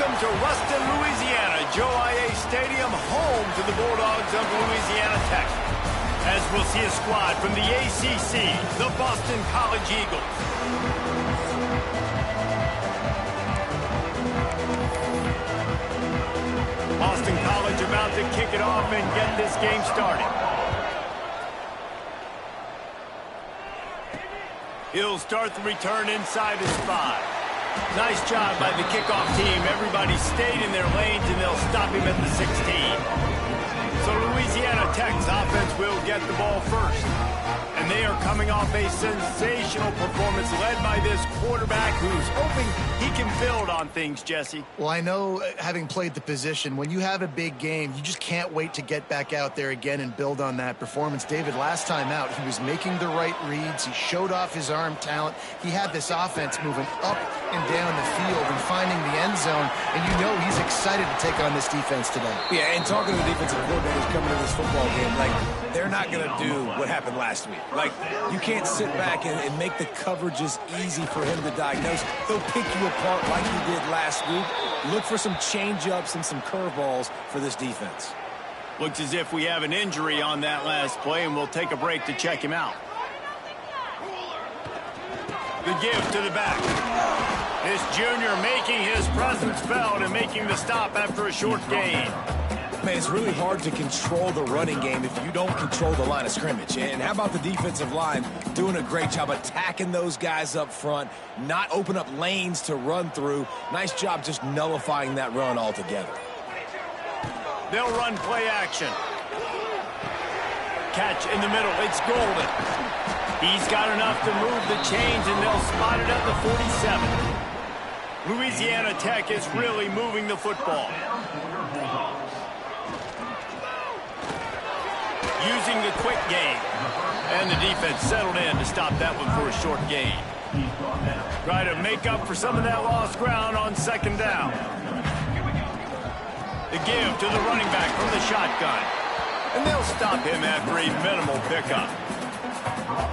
Welcome to Ruston, Louisiana, Joe IA Stadium, home to the Bulldogs of Louisiana Tech. As we'll see a squad from the ACC, the Boston College Eagles. Boston College about to kick it off and get this game started. He'll start the return inside his 5. Nice job by the kickoff team. Everybody stayed in their lanes, and they'll stop him at the 16. So Louisiana Tech's offense will get the ball first. And they are coming off a sensational performance led by this quarterback who's hoping he can build on things, Jesse. Well, I know, having played the position, when you have a big game, you just can't wait to get back out there again and build on that performance. David, last time out, he was making the right reads. He showed off his arm talent. He had this offense moving up and down the field and finding the end zone. And you know he's excited to take on this defense today. Yeah, and talking to the defensive coordinators coming to this football game, like, they're not going to do what happened last week. Like, you can't sit back and make the coverages easy for him to diagnose. They'll pick you apart like he did last week. Look for some change-ups and some curveballs for this defense. Looks as if we have an injury on that last play, and we'll take a break to check him out. The give to the back. This junior making his presence felt and making the stop after a short gain. Man, it's really hard to control the running game if you don't control the line of scrimmage. And how about the defensive line doing a great job attacking those guys up front, not open up lanes to run through. Nice job just nullifying that run altogether. They'll run play action. Catch in the middle. It's Golden. He's got enough to move the chains, and they'll spot it at the 47. Louisiana Tech is really moving the football. Using the quick game. And the defense settled in to stop that one for a short gain. Try to make up for some of that lost ground on second down. The give to the running back from the shotgun. And they'll stop him after a minimal pickup.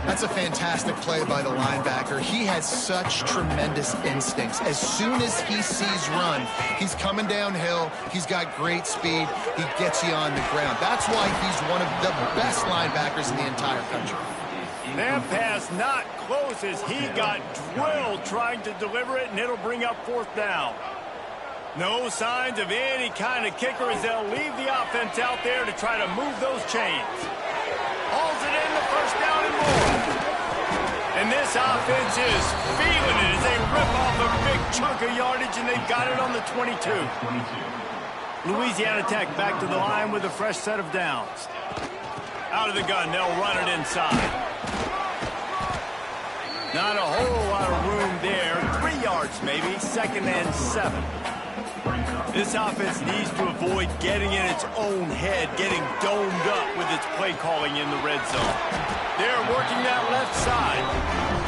That's a fantastic play by the linebacker. He has such tremendous instincts. As soon as he sees run, he's coming downhill. He's got great speed. He gets you on the ground. That's why he's one of the best linebackers in the entire country. That pass not close as he got drilled trying to deliver it, and it'll bring up 4th down. No signs of any kind of kicker as they'll leave the offense out there to try to move those chains. Hauls it in, the first down and more. And this offense is feeling it as they rip off a big chunk of yardage, and they've got it on the 22. Louisiana Tech back to the line with a fresh set of downs. Out of the gun, they'll run it inside. Not a whole lot of room there. 3 yards maybe, 2nd and 7. This offense needs to avoid getting in its own head, getting domed up with its play calling in the red zone. They're working that left side.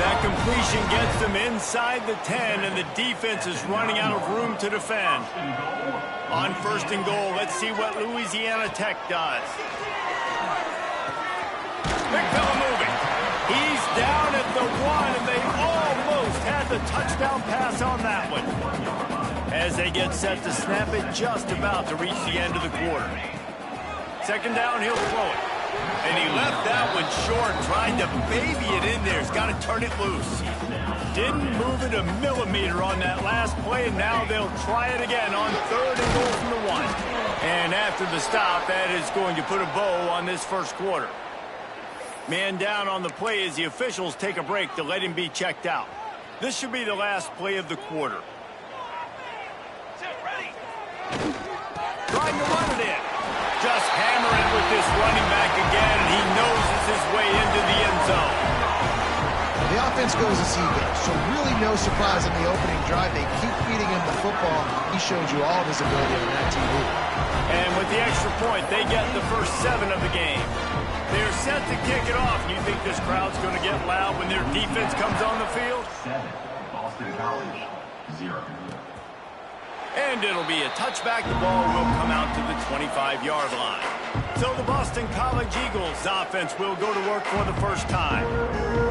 That completion gets them inside the 10, and the defense is running out of room to defend. On 1st and goal, let's see what Louisiana Tech does. Big fella moving. He's down at the 1, and they almost had the touchdown pass on that one. As they get set to snap it, just about to reach the end of the quarter. 2nd down, he'll throw it. And he left that one short, trying to baby it in there. He's got to turn it loose. Didn't move it a millimeter on that last play, and now they'll try it again on 3rd and goal from the 1. And after the stop, that is going to put a bow on this first quarter. Man down on the play as the officials take a break to let him be checked out. This should be the last play of the quarter. Trying to run it in. Just hammer it with this running back again, and he noses his way into the end zone. The offense goes as he goes, so really no surprise in the opening drive. They keep feeding him the football. He showed you all of his ability on that TV. And with the extra point, they get the first 7 of the game. They're set to kick it off. You think this crowd's going to get loud when their defense comes on the field? 7, Boston College, 0. And it'll be a touchback. The ball will come out to the 25-yard line. So the Boston College Eagles offense will go to work for the first time.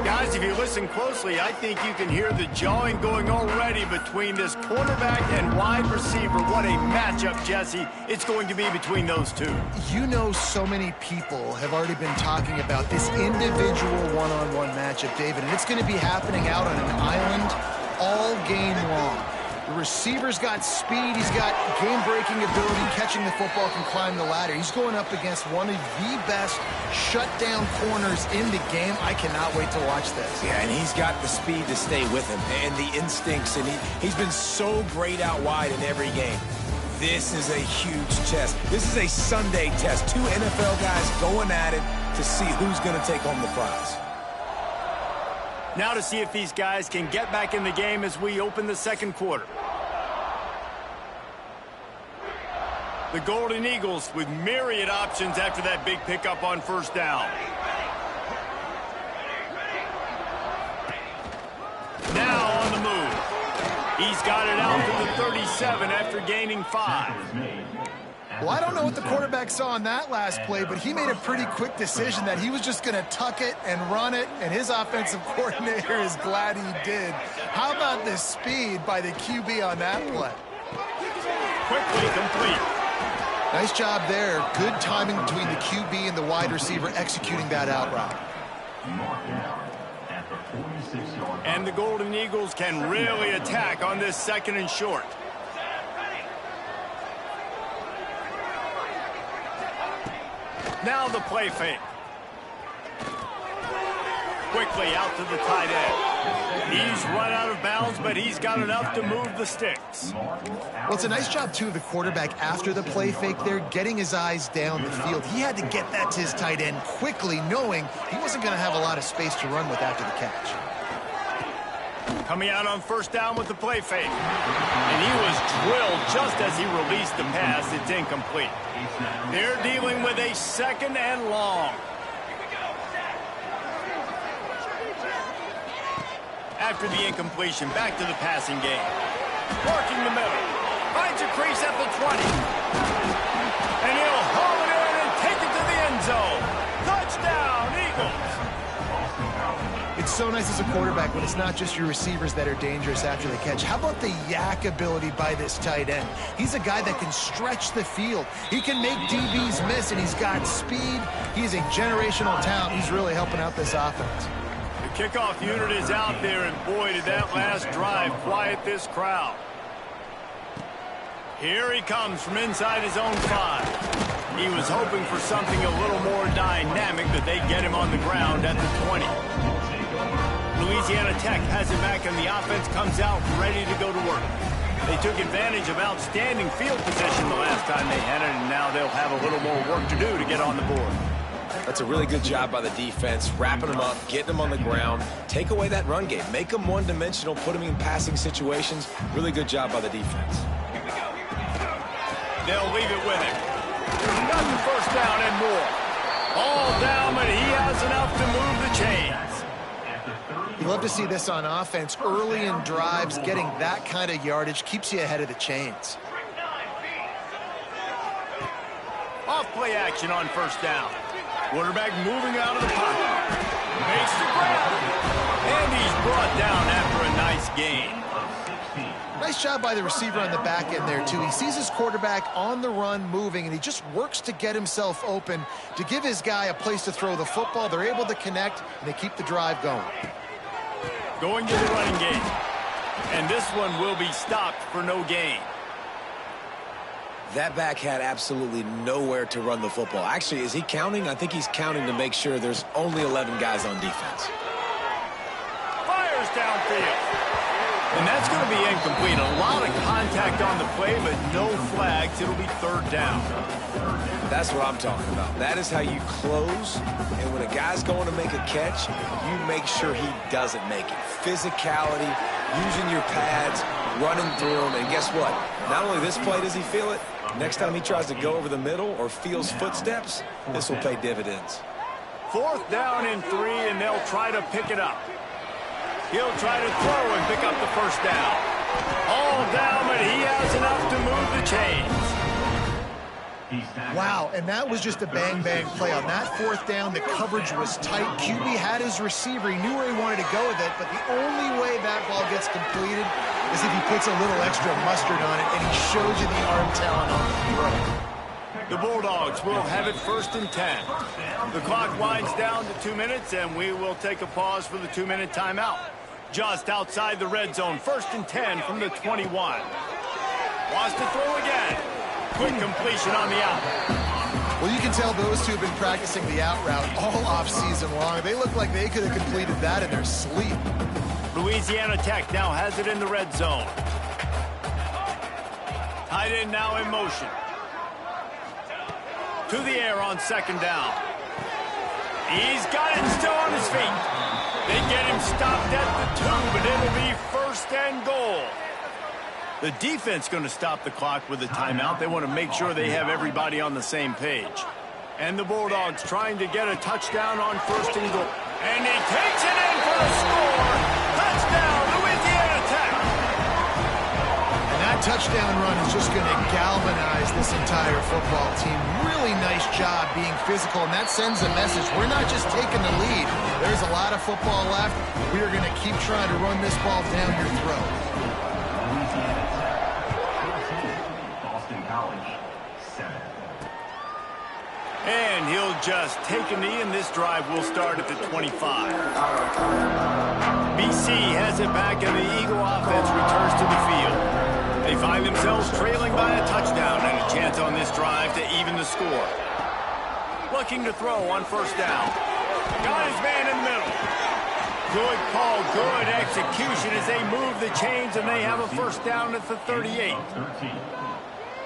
Guys, if you listen closely, I think you can hear the jawing going already between this quarterback and wide receiver. What a matchup, Jesse, it's going to be between those two. You know, so many people have already been talking about this individual one-on-one matchup, David, and it's going to be happening out on an island all game long. The receiver's got speed, he's got game-breaking ability, catching the football, can climb the ladder. He's going up against one of the best shutdown corners in the game. I cannot wait to watch this. Yeah, and he's got the speed to stay with him and the instincts, and he's been so great out wide in every game. This is a huge test. This is a Sunday test. Two NFL guys going at it to see who's going to take home the prize. Now to see if these guys can get back in the game as we open the second quarter. The Golden Eagles with myriad options after that big pickup on first down. Now on the move. He's got it out to the 37 after gaining 5. Well, I don't know what the quarterback saw on that last play, but he made a pretty quick decision that he was just going to tuck it and run it, and his offensive coordinator is glad he did. How about the speed by the QB on that play? Quickly complete. Nice job there. Good timing between the QB and the wide receiver executing that out route. And the Golden Eagles can really attack on this second and short. Now the play fake. Quickly out to the tight end. He's run out of bounds, but he's got enough to move the sticks. Well, it's a nice job, too, of the quarterback after the play fake there, getting his eyes down the field. He had to get that to his tight end quickly, knowing he wasn't going to have a lot of space to run with after the catch. Coming out on first down with the play fake. And he was drilled just as he released the pass. It's incomplete. They're dealing with a second and long. After the incompletion, back to the passing game. Working the middle. Finds a crease at the 20. And he'll haul it in and take it to the end zone. Touchdown, Eagles. It's so nice as a quarterback when it's not just your receivers that are dangerous after the catch. How about the yak ability by this tight end? He's a guy that can stretch the field. He can make DBs miss, and he's got speed. He's a generational talent. He's really helping out this offense. The kickoff unit is out there, and boy, did that last drive quiet this crowd. Here he comes from inside his own 5. He was hoping for something a little more dynamic, but they get him on the ground at the 20. Louisiana Tech has it back, and the offense comes out ready to go to work. They took advantage of outstanding field position the last time they had it, and now they'll have a little more work to do to get on the board. That's a really good job by the defense, wrapping them up, getting them on the ground. Take away that run game. Make them one-dimensional, put them in passing situations. Really good job by the defense. They'll leave it with him. There's another first down and more. All down, but he has enough to move the chains. You love to see this on offense. Early in drives, getting that kind of yardage keeps you ahead of the chains. Off play action on first down. Quarterback moving out of the pocket. Makes the grab. And he's brought down after a nice gain. Nice job by the receiver on the back end there, too. He sees his quarterback on the run moving, and he just works to get himself open to give his guy a place to throw the football. They're able to connect, and they keep the drive going. Going to the running game. And this one will be stopped for no gain. That back had absolutely nowhere to run the football. Actually, is he counting? I think he's counting to make sure there's only 11 guys on defense. Fires downfield. And that's going to be incomplete. A lot of contact on the play, but no flags. It'll be third down. That's what I'm talking about. That is how you close. And when a guy's going to make a catch, you make sure he doesn't make it. Physicality, using your pads, running through them. And guess what? Not only this play does he feel it, next time he tries to go over the middle or feels footsteps, this will pay dividends. Fourth down and 3, and they'll try to pick it up. He'll try to throw and pick up the first down. All down, but he has enough to move the chains. Wow, and that was just a bang-bang play. On that fourth down, the coverage was tight. QB had his receiver. He knew where he wanted to go with it, but the only way that ball gets completed is if he puts a little extra mustard on it, and he shows you the arm talent on the throw. The Bulldogs will have it 1st and 10. The clock winds down to 2 minutes, and we will take a pause for the 2-minute timeout. Just outside the red zone, 1st and 10 from the 21. Wants to throw again. Quick completion on the out. Well, you can tell those two have been practicing the out route all off-season long. They look like they could have completed that in their sleep. Louisiana Tech now has it in the red zone. Tight end now in motion. To the air on 2nd down. He's got it still on his feet. They get him stopped at the 2, but it'll be 1st and goal. The defense going to stop the clock with a timeout. They want to make sure they have everybody on the same page. And the Bulldogs trying to get a touchdown on 1st and goal. And he takes it in for the score. Touchdown, Louisiana Tech. And that touchdown run is just going to galvanize this entire football team. Really nice job being physical, and that sends a message. We're not just taking the lead. There's a lot of football left. We are going to keep trying to run this ball down your throat. Boston College, 7. And he'll just take a knee, and this drive will start at the 25. BC has it back, and the Eagle offense returns to the field. They find themselves trailing by a touchdown and a chance on this drive to even the score. Looking to throw on 1st down. Got his man in the middle. Good call, good execution as they move the chains, and they have a 1st down at the 38. 13.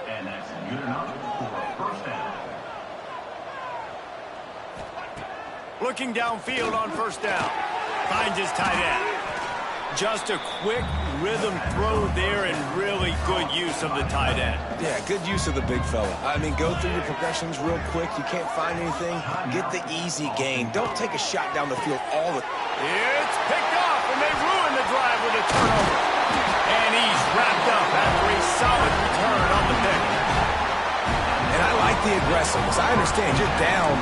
And that's good enough for a 1st down. Looking downfield on 1st down. Finds his tight end. Just a quick rhythm throw there and really good use of the tight end. Yeah, good use of the big fella. I mean, go through your progressions real quick. You can't find anything. Get the easy gain. Don't take a shot down the field all the... It's picked off, and they ruin the drive with a turnover. And he's wrapped up after a solid return on the pick. And I like the aggressiveness. I understand you're down,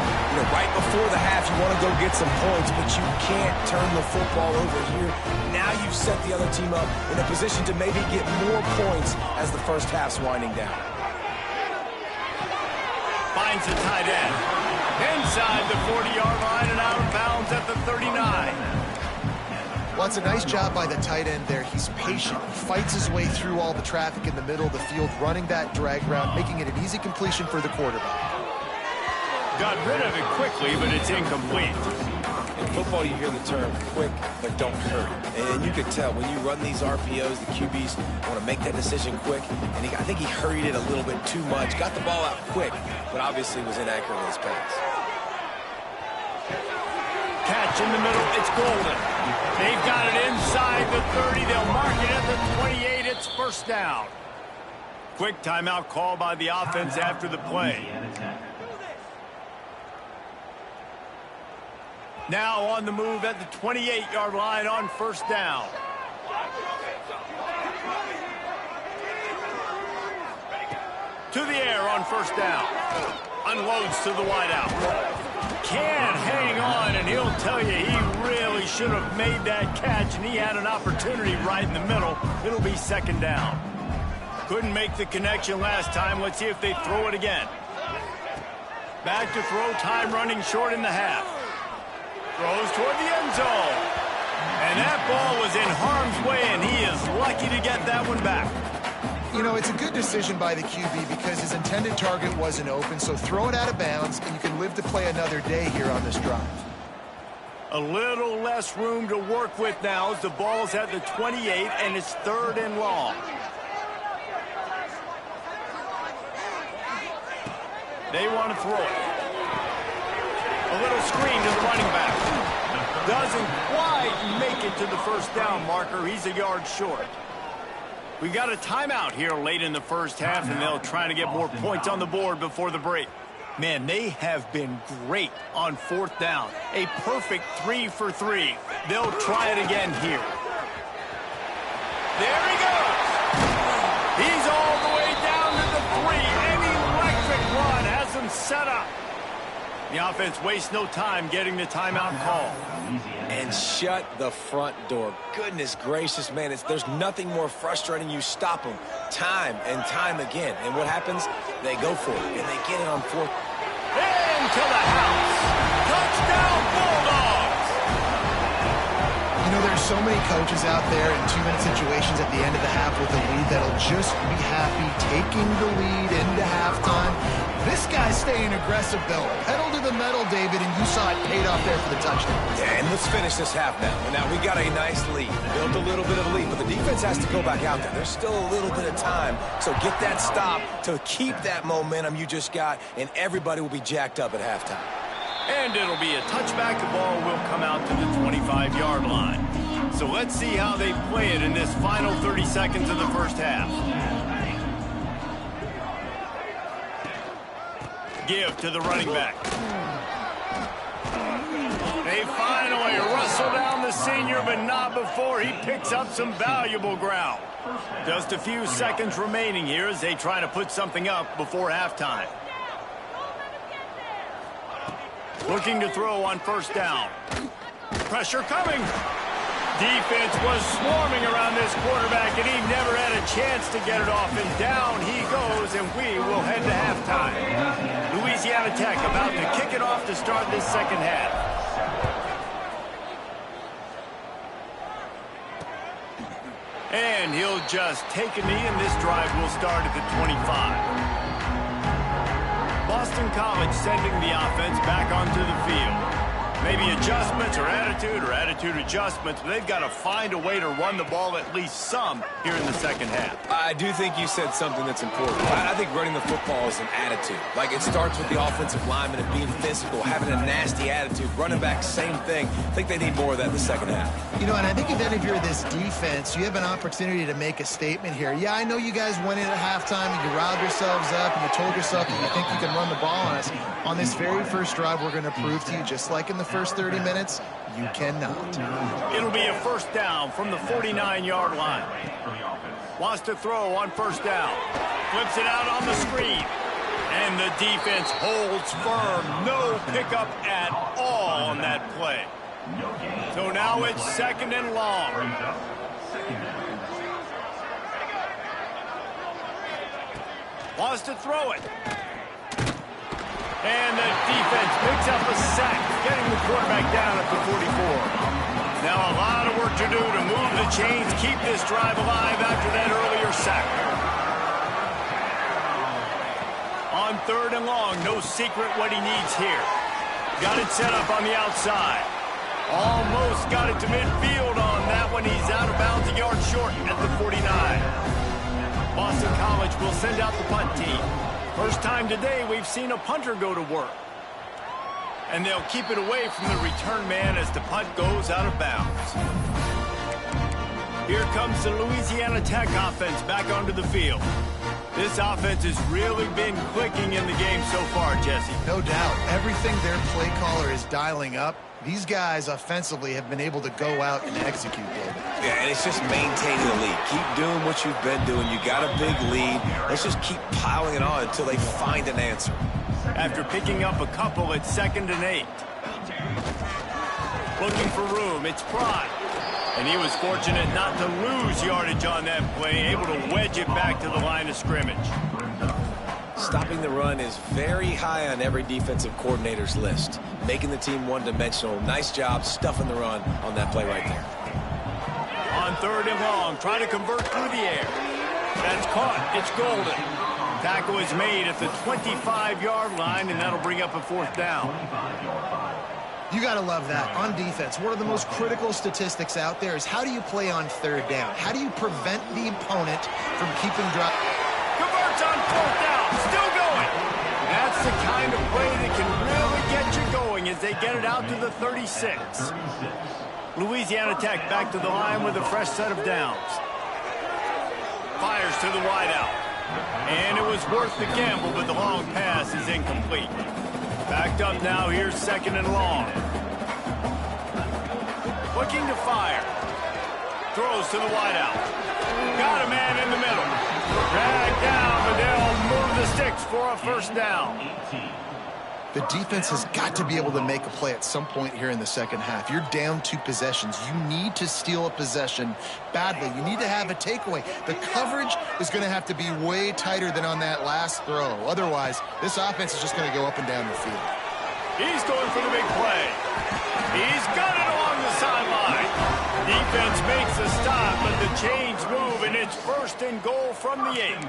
right before the half. You want to go get some points, but you can't turn the football over here. Now you've set the other team up in a position to maybe get more points as the first half's winding down. Finds the tight end. Inside the 40-yard line and out of bounds at the 39. Well, it's a nice job by the tight end there. He's patient. He fights his way through all the traffic in the middle of the field, running that drag route, making it an easy completion for the quarterback. Got rid of it quickly, but it's incomplete. In football, you hear the term quick, but don't hurry. And you can tell when you run these RPOs, the QBs want to make that decision quick. And I think he hurried it a little bit too much. Got the ball out quick, but obviously was inaccurate with his pass. Catch in the middle, it's Golden. They've got it inside the 30. They'll mark it at the 28. It's 1st down. Quick timeout call by the offense after the play. Now on the move at the 28-yard line on 1st down. To the air on 1st down. Unloads to the wideout. Can't hang on, and he'll tell you he really should have made that catch, and he had an opportunity right in the middle. It'll be 2nd down. Couldn't make the connection last time. Let's see if they throw it again. Back to throw, time running short in the half. Throws toward the end zone. And that ball was in harm's way, and he is lucky to get that one back. It's a good decision by the QB because his intended target wasn't open, so throw it out of bounds, and you can live to play another day here on this drive. A little less room to work with now as the ball's at the 28, and it's 3rd and long. They want to throw it. A little screen to the running back. Doesn't quite make it to the 1st down marker. He's a yard short. We got a timeout here late in the 1st half, and they'll try to get more points on the board before the break. Man, they have been great on 4th down. A perfect 3 for 3. They'll try it again here. There he goes. He's all the way down to the 3. An electric run set up. The offense wastes no time getting the timeout call. And shut the front door. Goodness gracious, man. There's nothing more frustrating. You stop them time and time again. And what happens? They go for it, and they get it on fourth. Into the house. Touchdown, Bulldogs. You know, there's so many coaches out there in 2-minute situations at the end of the half with a lead that'll just be happy taking the lead into halftime. This guy's staying aggressive, though. Pedal to the metal, David, and you saw it paid off there for the touchdown. Yeah, and let's finish this half now. Now, we got a nice lead. Built a little bit of a lead, but the defense has to go back out there. There's still a little bit of time, so get that stop to keep that momentum you just got, and everybody will be jacked up at halftime. And it'll be a touchback. The ball will come out to the 25-yard line. So let's see how they play it in this final 30 seconds of the first half. Give to the running back. They finally wrestle down the senior, but not before he picks up some valuable ground. Just a few seconds remaining here as they try to put something up before halftime. Looking to throw on first down. Pressure coming. Defense was swarming around this quarterback, and he never had a chance to get it off. And down he goes, and we will head to halftime. Louisiana Tech about to kick it off to start this second half. And he'll just take a knee, and this drive will start at the 25. Boston College sending the offense back onto the field. Maybe adjustments or attitude adjustments, but they've got to find a way to run the ball at least some here in the second half. I do think you said something that's important. I think running the football is an attitude. Like, it starts with the offensive lineman and being physical, having a nasty attitude. Running back, same thing. I think they need more of that in the second half. You know, and I think if you're this defense, you have an opportunity to make a statement here. Yeah, I know you guys went in at halftime and you riled yourselves up and you told yourself that you think you can run the ball on us. On this very first drive, we're going to prove to you, just like in the first 30 minutes, you cannot. It'll be a first down from the 49-yard line. Wants to throw on first down. Flips it out on the screen. And the defense holds firm. No pickup at all on that play. So now it's second and long. Wants to throw it. And the defense picks up a sack, getting the quarterback down at the 44. Now a lot of work to do to move the chains, keep this drive alive after that earlier sack. On third and long, no secret what he needs here. Got it set up on the outside. Almost got it to midfield on that one. He's out of bounds, a yard short at the 49. Boston College will send out the punt team. First time today we've seen a punter go to work. And they'll keep it away from the return man as the punt goes out of bounds. Here comes the Louisiana Tech offense back onto the field. This offense has really been clicking in the game so far, Jesse. No doubt. Everything their play caller is dialing up, these guys offensively have been able to go out and execute, David. Yeah, and it's just maintaining the lead. Keep doing what you've been doing. You got a big lead. Let's just keep piling it on until they find an answer. After picking up a couple at 2nd and 8. Looking for room. It's Pry. And he was fortunate not to lose yardage on that play, able to wedge it back to the line of scrimmage. Stopping the run is very high on every defensive coordinator's list. Making the team one-dimensional. Nice job stuffing the run on that play right there. On third and long, trying to convert through the air. That's caught. It's Golden. Tackle is made at the 25-yard line, and that'll bring up a fourth down. You got to love that. On defense, one of the most critical statistics out there is how do you play on third down? How do you prevent the opponent from keeping drive? Converts on fourth down. Still going. That's the kind of play that can really get you going as they get it out to the 36. Louisiana Tech back to the line with a fresh set of downs. Fires to the wideout. And it was worth the gamble, but the long pass is incomplete. Backed up now, here's 2nd and long. Looking to fire. Throws to the wideout. Got a man in the middle. Dragged down, but they'll move the sticks for a first down. The defense has got to be able to make a play at some point here in the second half. You're down 2 possessions. You need to steal a possession badly. You need to have a takeaway. The coverage is going to have to be way tighter than on that last throw. Otherwise, this offense is just going to go up and down the field. He's going for the big play. He's got it along the sideline. Defense makes a stop, but the chains move, and it's 1st and goal from the 8.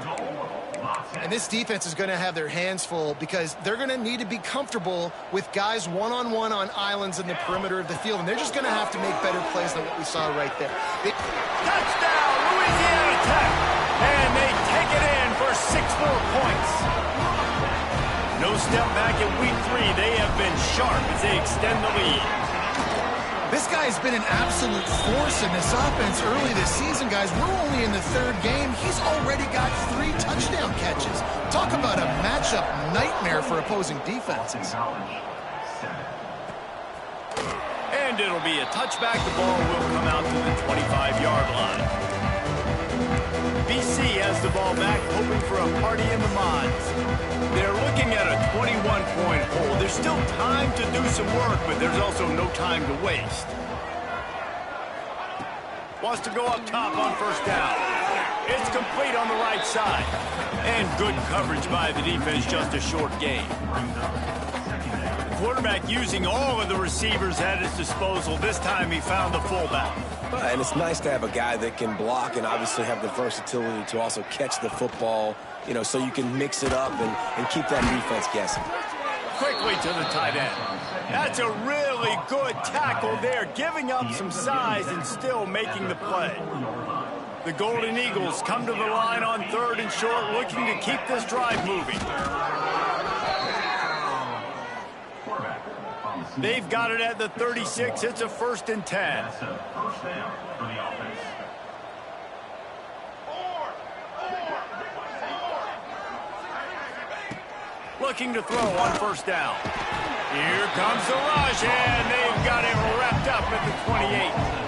And this defense is going to have their hands full because they're going to need to be comfortable with guys one-on-one on islands in the perimeter of the field, and they're just going to have to make better plays than what we saw right there. Touchdown, Louisiana Tech! And they take it in for 6 more points. No step back in week 3. They have been sharp as they extend the lead. This guy's been an absolute force in this offense early this season, guys. We're only in the 3rd game. He's already got 3 touchdown catches. Talk about a matchup nightmare for opposing defenses. And it'll be a touchback. The ball will come out to the 25-yard line. BC has the ball back, hoping for a party in the mods. They're looking at a 21-point hole. There's still time to do some work, but there's also no time to waste. Wants to go up top on 1st down. It's complete on the right side. And good coverage by the defense, just a short gain. The quarterback using all of the receivers at his disposal. This time he found the fullback. And it's nice to have a guy that can block and obviously have the versatility to also catch the football, you know, so you can mix it up and keep that defense guessing. Quickly to the tight end. That's a really good tackle there, giving up some size and still making the play. The Golden Eagles come to the line on 3rd and short, looking to keep this drive moving. They've got it at the 36. It's a 1st and 10. Looking to throw on 1st down. Here comes the rush, and they've got it wrapped up at the 28.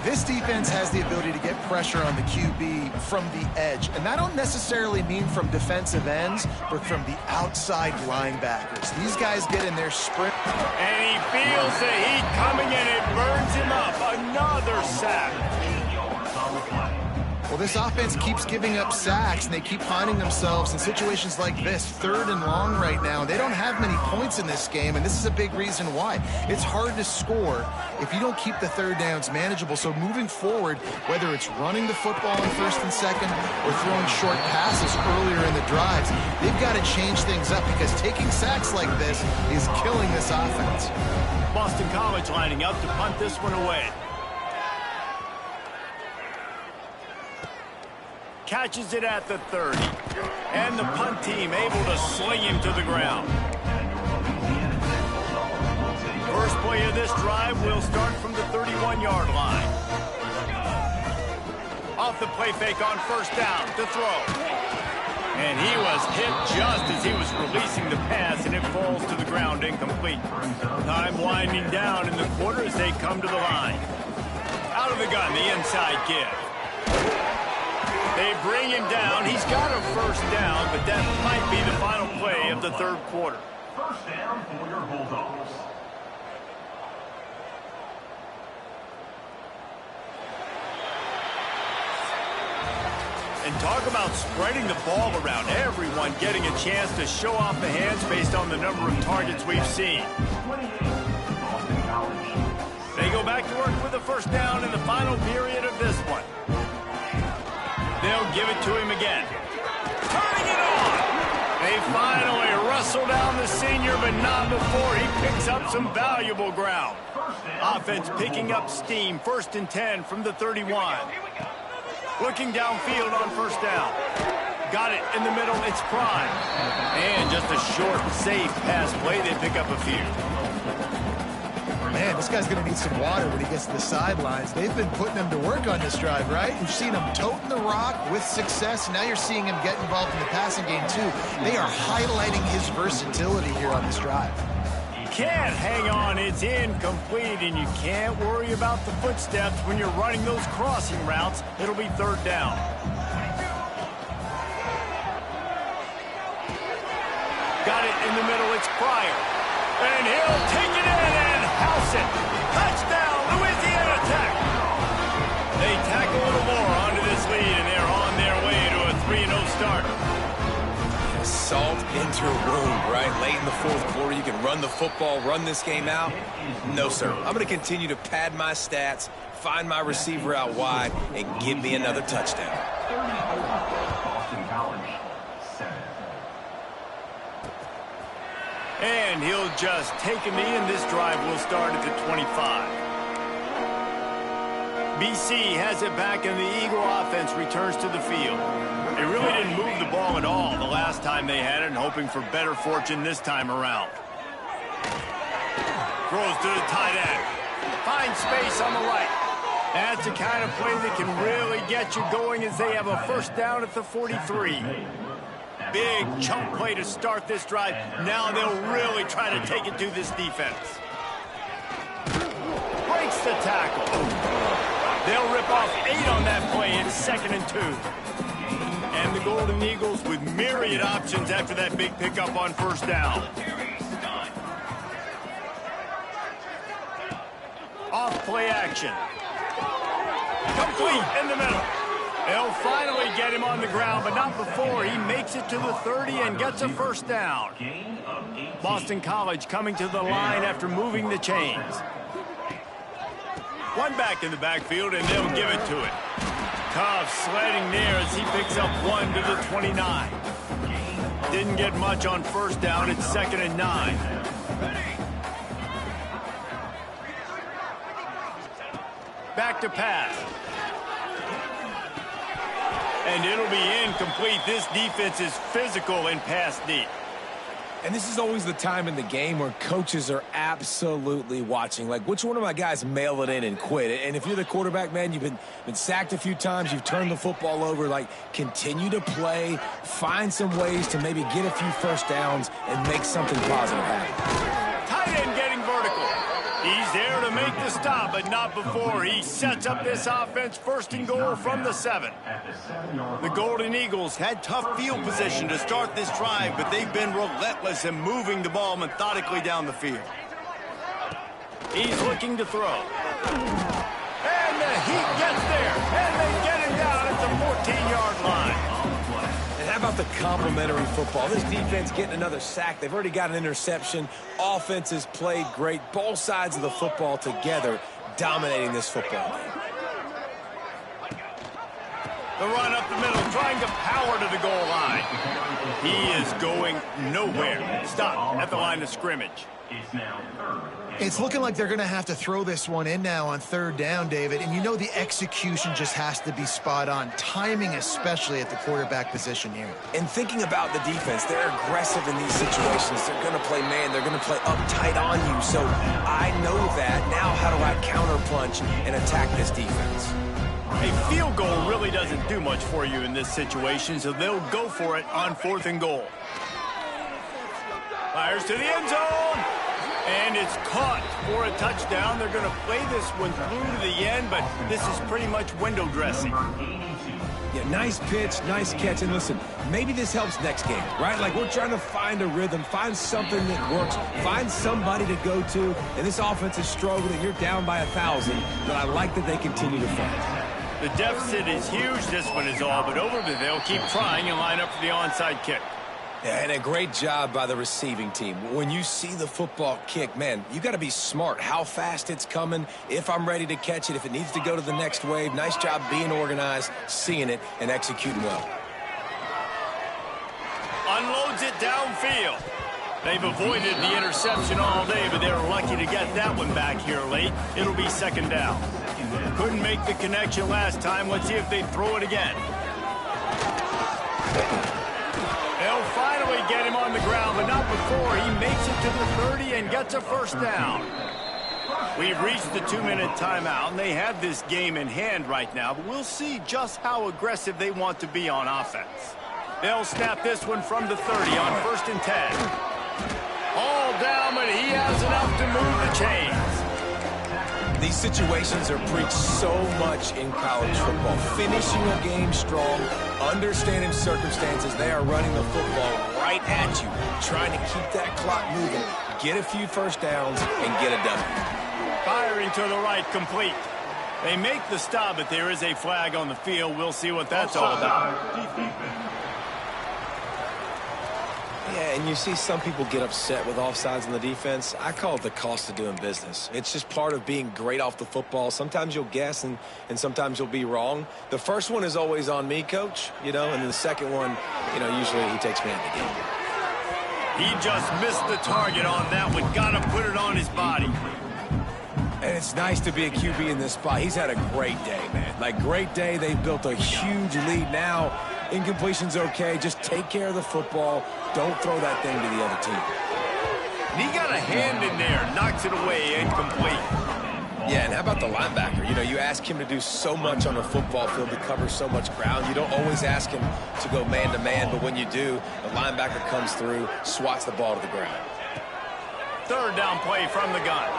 This defense has the ability to get pressure on the QB from the edge. And I don't necessarily mean from defensive ends, but from the outside linebackers. These guys get in their sprint. And he feels the heat coming, and it burns him up. Another sack. Well, this offense keeps giving up sacks, and they keep finding themselves in situations like this, 3rd and long right now. They don't have many points in this game, and this is a big reason why. It's hard to score if you don't keep the 3rd downs manageable. So moving forward, whether it's running the football in 1st and 2nd or throwing short passes earlier in the drives, they've got to change things up because taking sacks like this is killing this offense. Boston College lining up to punt this one away. Catches it at the 30. And the punt team able to sling him to the ground. First play of this drive will start from the 31-yard line. Off the play fake on 1st down to throw. And he was hit just as he was releasing the pass, and it falls to the ground incomplete. Time winding down in the quarter as they come to the line. Out of the gun, the inside give. They bring him down. He's got a 1st down, but that might be the final play of the 3rd quarter. 1st down for your Bulldogs. And talk about spreading the ball around. Everyone getting a chance to show off the hands based on the number of targets we've seen. They go back to work with a 1st down in the final period of this one. They'll give it to him again. Turning it on! They finally wrestle down the senior, but not before he picks up some valuable ground. Offense picking up steam. 1st and 10 from the 31. Looking downfield on 1st down. Got it in the middle. It's Prime. And just a short, safe pass play. They pick up a few. Man, this guy's going to need some water when he gets to the sidelines. They've been putting him to work on this drive, right? You've seen him toting the rock with success. Now you're seeing him get involved in the passing game, too. They are highlighting his versatility here on this drive. Can't hang on. It's incomplete, and you can't worry about the footsteps when you're running those crossing routes. It'll be 3rd down. got it in the middle. It's Pryor. And he'll take it in and house it. Touchdown, Louisiana Tech. They tack a little more onto this lead, and they're on their way to a 3-0 start. Salt into a wound, right? Late in the fourth quarter, you can run the football, run this game out. No, sir. I'm going to continue to pad my stats, find my receiver out wide, and give me another touchdown. Boston College, 7. And he'll just take a knee, and this drive will start at the 25. BC has it back, and the Eagle offense returns to the field. They really didn't move the ball at all the last time they had it, and hoping for better fortune this time around. Throws to the tight end. Finds space on the right. That's the kind of play that can really get you going as they have a first down at the 43. Big chunk play to start this drive. Now they'll really try to take it to this defense. Breaks the tackle. They'll rip off 8 on that play. It's 2nd and 2. And the Golden Eagles with myriad options after that big pickup on first down. Off play action. Complete in the middle. They'll finally get him on the ground, but not before he makes it to the 30 and gets a first down. Boston College coming to the line after moving the chains. One back in the backfield, and they'll give it to it. Tough sledding there as he picks up 1 to the 29. Didn't get much on first down. It's 2nd and 9. Back to pass. And it'll be incomplete. This defense is physical and pass deep. And this is always the time in the game where coaches are absolutely watching. Like, which one of my guys mail it in and quit? And if you're the quarterback, man, you've been sacked a few times, you've turned the football over, like, continue to play, find some ways to maybe get a few first downs and make something positive happen. Tight end getting vertical. He's there to make the stop, but not before he sets up this offense. 1st and goal from the 7. The Golden Eagles had tough field position to start this drive, but they've been relentless in moving the ball methodically down the field. He's looking to throw. And the heat gets there, and they get him down at the 14-yard line. How about the complimentary football? This defense getting another sack. They've already got an interception. Offense has played great. Both sides of the football together dominating this football game. The run up the middle, trying to power to the goal line. He is going nowhere. Stop at the line of scrimmage. It's looking like they're going to have to throw this one in now on 3rd down, David. And you know the execution just has to be spot on. Timing especially at the quarterback position here. And thinking about the defense, they're aggressive in these situations. They're going to play man. They're going to play uptight on you. So I know that. Now how do I counterpunch and attack this defense? A field goal really doesn't do much for you in this situation, so they'll go for it on 4th and goal. Fires to the end zone. And it's caught for a touchdown. They're going to play this one through to the end, but this is pretty much window dressing. Yeah, nice pitch, nice catch. And listen, maybe this helps next game, right? Like, we're trying to find a rhythm, find something that works, find somebody to go to. And this offense is struggling. You're down by 1,000, but I like that they continue to fight. The deficit is huge. This one is all but over, but they'll keep trying and line up for the onside kick. Yeah, and a great job by the receiving team. When you see the football kick, man, you got to be smart how fast it's coming, if I'm ready to catch it, if it needs to go to the next wave. Nice job being organized, seeing it, and executing well. Unloads it downfield. They've avoided the interception all day, but they're lucky to get that one back here late. It'll be 2nd down. Couldn't make the connection last time. Let's see if they throw it again. They'll finally get him on the ground, but not before he makes it to the 30 and gets a first down. We've reached the 2-minute timeout, and they have this game in hand right now, but we'll see just how aggressive they want to be on offense. They'll snap this one from the 30 on 1st and 10. All down, but he has enough to move the chains. These situations are preached so much in college football. Finishing a game strong, understanding circumstances. They are running the football right at you, trying to keep that clock moving, get a few first downs, and get a W. Firing to the right, complete. They make the stop, but there is a flag on the field. We'll see what that's all about. Yeah, and you see some people get upset with offsides in the defense. I call it the cost of doing business. It's just part of being great off the football. Sometimes you'll guess, and sometimes you'll be wrong. The first one is always on me, Coach, and then the second one, usually he takes me out of the game. He just missed the target on that one. Got to put it on his body. And it's nice to be a QB in this spot. He's had a great day, man. Great day. They've built a huge lead now. Incompletion's okay. Just take care of the football. Don't throw that thing to the other team. And he got a hand in there. Knocks it away. Incomplete. Yeah, and how about the linebacker? You ask him to do so much on the football field, to cover so much ground. You don't always ask him to go man-to-man, but when you do, the linebacker comes through, swats the ball to the ground. Third down play from the gun.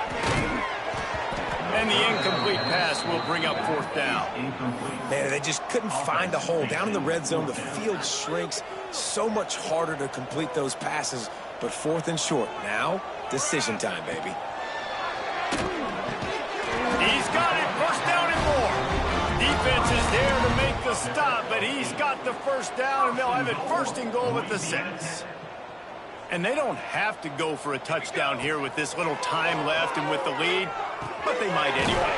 And the incomplete pass will bring up fourth down. Man, they just couldn't find the hole. Down in the red zone, the field shrinks. So much harder to complete those passes. But fourth and short. Now, decision time, baby. He's got it. First down and more. Defense is there to make the stop, but he's got the first down, and they'll have it first and goal at the 6. And they don't have to go for a touchdown here with this little time left and with the lead, but they might anyway.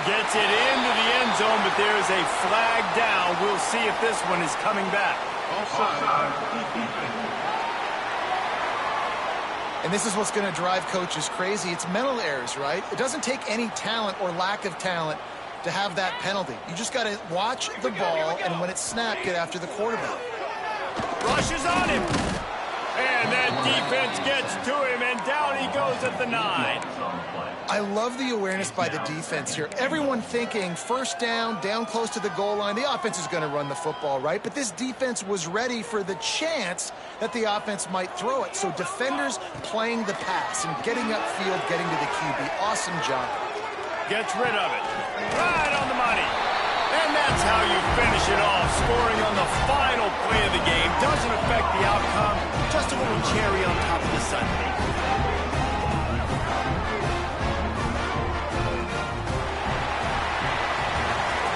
Gets it into the end zone, but there's a flag down. We'll see if this one is coming back. And this is what's going to drive coaches crazy. It's mental errors, right? It doesn't take any talent or lack of talent to have that penalty. You just got to watch the ball, and when it's snapped, get after the quarterback. Rushes on him. And that defense gets to him, and down he goes at the 9. I love the awareness by the defense here. Everyone thinking first down close to the goal line. The offense is going to run the football, right? But this defense was ready for the chance that the offense might throw it. So defenders playing the pass and getting upfield, getting to the QB. Awesome job. Gets rid of it. Right on the money. And that's how you finish it off. Scoring on the final play of the game doesn't affect the outcome. Just a little cherry on top of the sundae.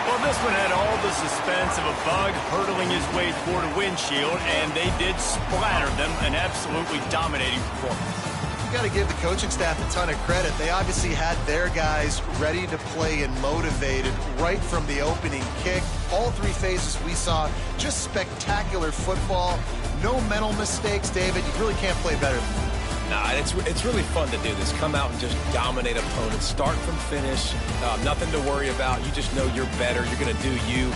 Well, this one had all the suspense of a bug hurtling his way toward a windshield, and they did splatter them. An absolutely dominating performance. Got to give the coaching staff a ton of credit. They obviously had their guys ready to play and motivated right from the opening kick. All three phases we saw, just spectacular football. No mental mistakes, David. You really can't play better than that. Nah, it's really fun to do this. Come out and just dominate opponents. Start from finish. Nothing to worry about. You just know you're better. You're going to do you.